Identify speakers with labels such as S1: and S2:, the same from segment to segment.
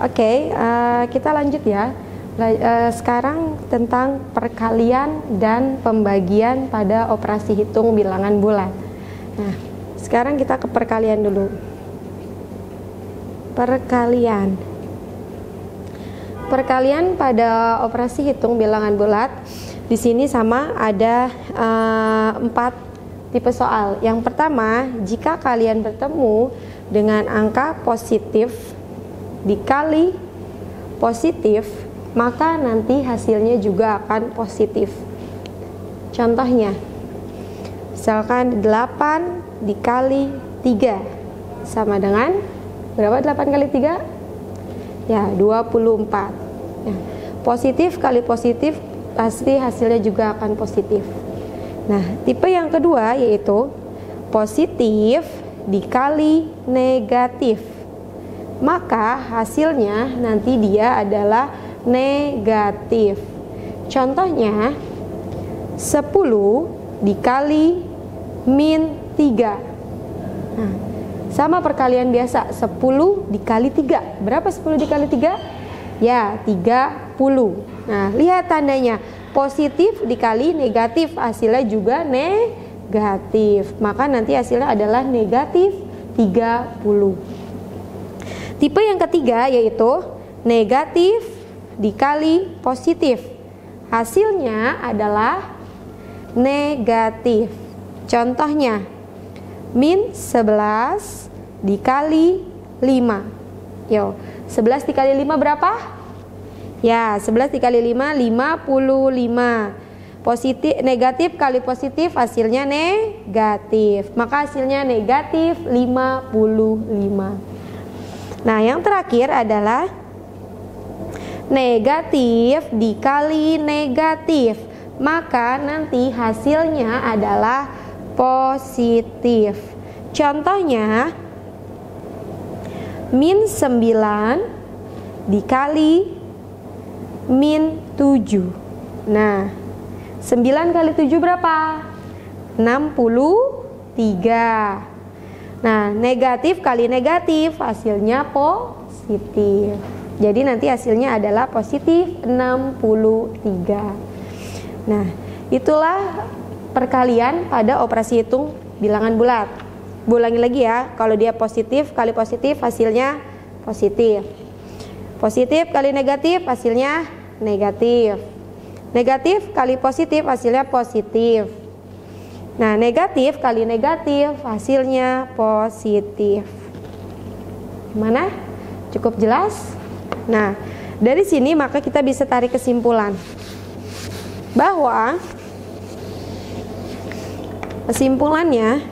S1: Oke, kita lanjut ya. Sekarang tentang perkalian dan pembagian pada operasi hitung bilangan bulat. Nah, sekarang kita ke perkalian dulu. Perkalian pada operasi hitung bilangan bulat. Di sini sama ada 4 tipe soal. Yang pertama, jika kalian bertemu dengan angka positif dikali positif, maka nanti hasilnya juga akan positif. Contohnya, misalkan 8 dikali 3 sama dengan berapa? 8 kali 3? Ya, 24. Ya, positif kali positif pasti hasilnya juga akan positif. Nah, tipe yang kedua yaitu positif dikali negatif. Maka hasilnya nanti dia adalah negatif. Contohnya 10 dikali min 3. Nah, sama perkalian biasa, 10 dikali 3. Berapa 10 dikali 3? Ya, 30. Nah, lihat tandanya. Positif dikali negatif, hasilnya juga negatif. Maka nanti hasilnya adalah negatif 30. Tipe yang ketiga yaitu negatif dikali positif. Hasilnya adalah negatif. Contohnya, min 11 dikali 5. Yo, 11 dikali 5 berapa? Ya, 11 dikali 5, 55. Negatif kali positif hasilnya negatif. Maka hasilnya negatif 55. Nah, yang terakhir adalah negatif dikali negatif. Maka nanti hasilnya adalah positif. Contohnya, min 9 dikali min 7. Nah, 9 kali 7 berapa? 63. Nah, negatif kali negatif hasilnya positif. Jadi nanti hasilnya adalah positif 63. Nah, itulah perkalian pada operasi hitung bilangan bulat. Ulangi lagi ya, kalau dia positif kali positif hasilnya positif. Positif kali negatif hasilnya negatif. Negatif kali positif hasilnya positif. Nah, negatif kali negatif hasilnya positif. Gimana? Cukup jelas? Nah, dari sini maka kita bisa tarik kesimpulan bahwa kesimpulannya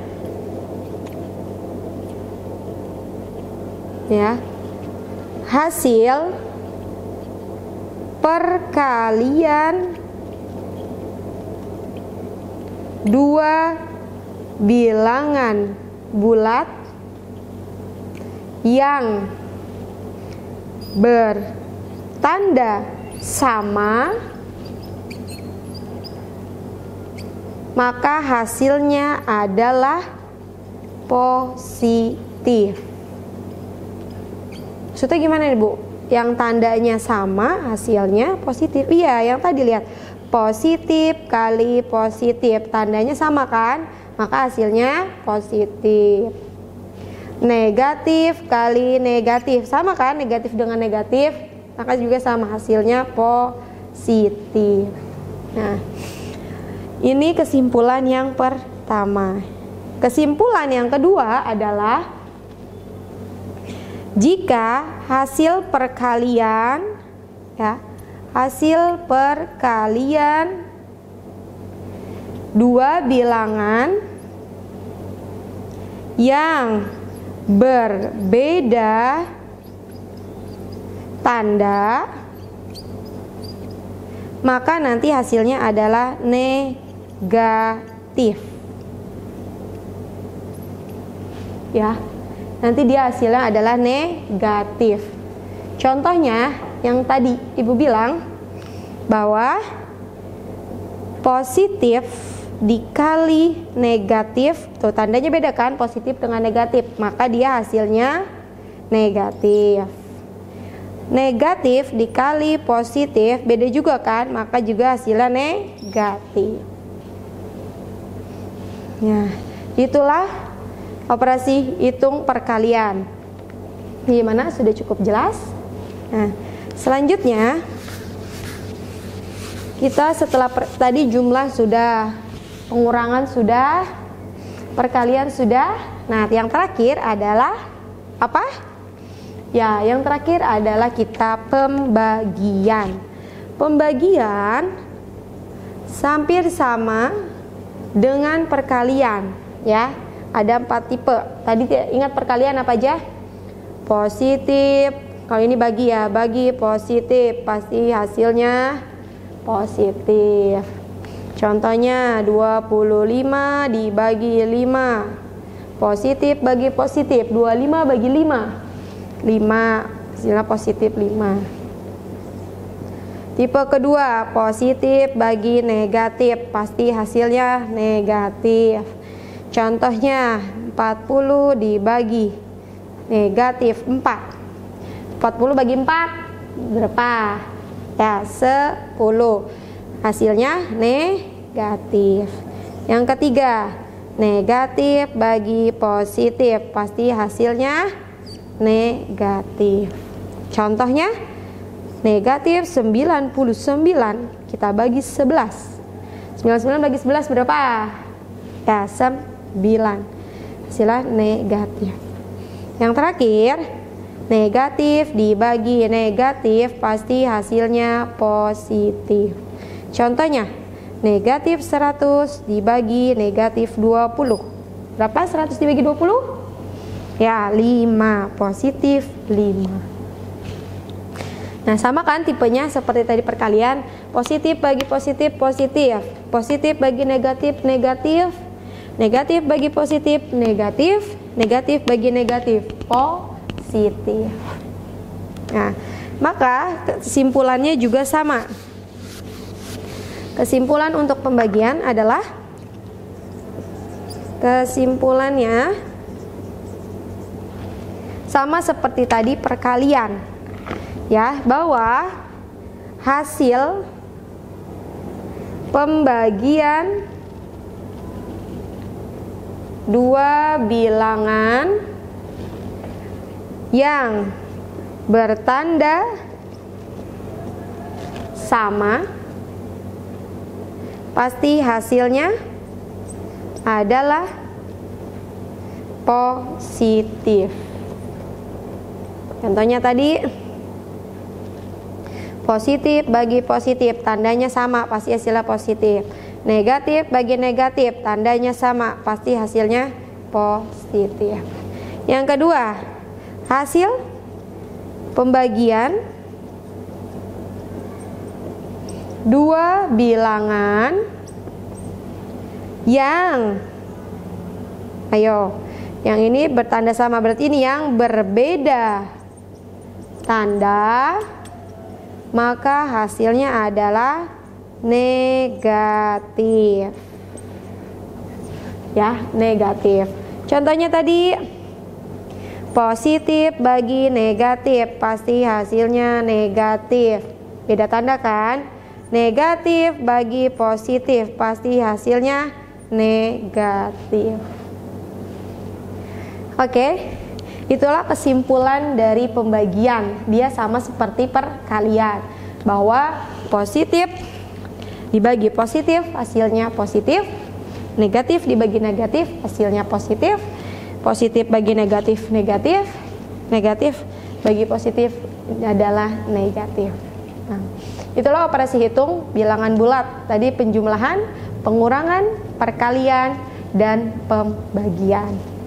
S1: ya, hasil perkalian dua bilangan bulat yang bertanda sama, maka hasilnya adalah positif. Maksudnya gimana nih, Bu? Yang tandanya sama, hasilnya positif. Iya, yang tadi lihat, positif kali positif, tandanya sama kan? Maka hasilnya positif. Negatif kali negatif, sama kan? Negatif dengan negatif, maka juga sama, hasilnya positif. Nah, ini kesimpulan yang pertama. Kesimpulan yang kedua adalah jika hasil perkalian ya, hasil perkalian dua bilangan yang berbeda tanda, maka nanti hasilnya adalah negatif. Ya, nanti dia hasilnya adalah negatif. Contohnya yang tadi Ibu bilang bahwa positif dikali negatif, tuh tandanya beda kan, positif dengan negatif, maka dia hasilnya negatif. Negatif dikali positif beda juga kan, maka juga hasilnya negatif. Nah, itulah operasi hitung perkalian. Gimana? Sudah cukup jelas? Nah, selanjutnya kita setelah tadi jumlah sudah, pengurangan sudah, perkalian sudah. Nah, yang terakhir adalah apa? Ya, yang terakhir adalah kita pembagian. Pembagian hampir sama dengan perkalian, ya. Ada 4 tipe. Tadi ingat perkalian apa aja? Positif. Kalau ini bagi ya, bagi positif, pasti hasilnya positif. Contohnya 25 dibagi 5. Positif bagi positif, 25 bagi 5. 5, hasilnya positif 5. Tipe kedua, positif bagi negatif, pasti hasilnya negatif. Contohnya 40 dibagi negatif 4. 40 bagi 4 berapa? Ya, 10. Hasilnya negatif. Yang ketiga, negatif bagi positif, pasti hasilnya negatif. Contohnya negatif 99 kita bagi 11. 99 bagi 11 berapa? Ya, 9. Hasilnya negatif. Yang terakhir, negatif dibagi negatif, pasti hasilnya positif. Contohnya negatif 100 dibagi negatif 20. Berapa 100 dibagi 20? Ya, 5, positif 5. Nah, sama kan tipenya seperti tadi perkalian. Positif bagi positif, positif. Positif bagi negatif, negatif. Negatif bagi positif, negatif. Negatif bagi negatif, positif. Nah, maka kesimpulannya juga sama. Kesimpulan untuk pembagian adalah, kesimpulannya sama seperti tadi perkalian, ya, bahwa hasil pembagian dua bilangan yang bertanda sama pasti hasilnya adalah positif. Contohnya tadi positif bagi positif, tandanya sama, pasti hasilnya positif. Negatif bagi negatif, tandanya sama, pasti hasilnya positif. Yang kedua, hasil pembagian dua bilangan yang, yang ini bertanda sama, berarti ini yang berbeda tanda, maka hasilnya adalah negatif. Ya, negatif. Contohnya tadi positif bagi negatif, pasti hasilnya negatif. Beda tanda kan? Negatif bagi positif, pasti hasilnya negatif. Oke. Itulah kesimpulan dari pembagian. Dia sama seperti perkalian, bahwa positif dibagi positif, hasilnya positif. Negatif dibagi negatif, hasilnya positif. Positif bagi negatif, negatif. Negatif bagi positif adalah negatif. Nah, itulah operasi hitung bilangan bulat. Tadi penjumlahan, pengurangan, perkalian, dan pembagian.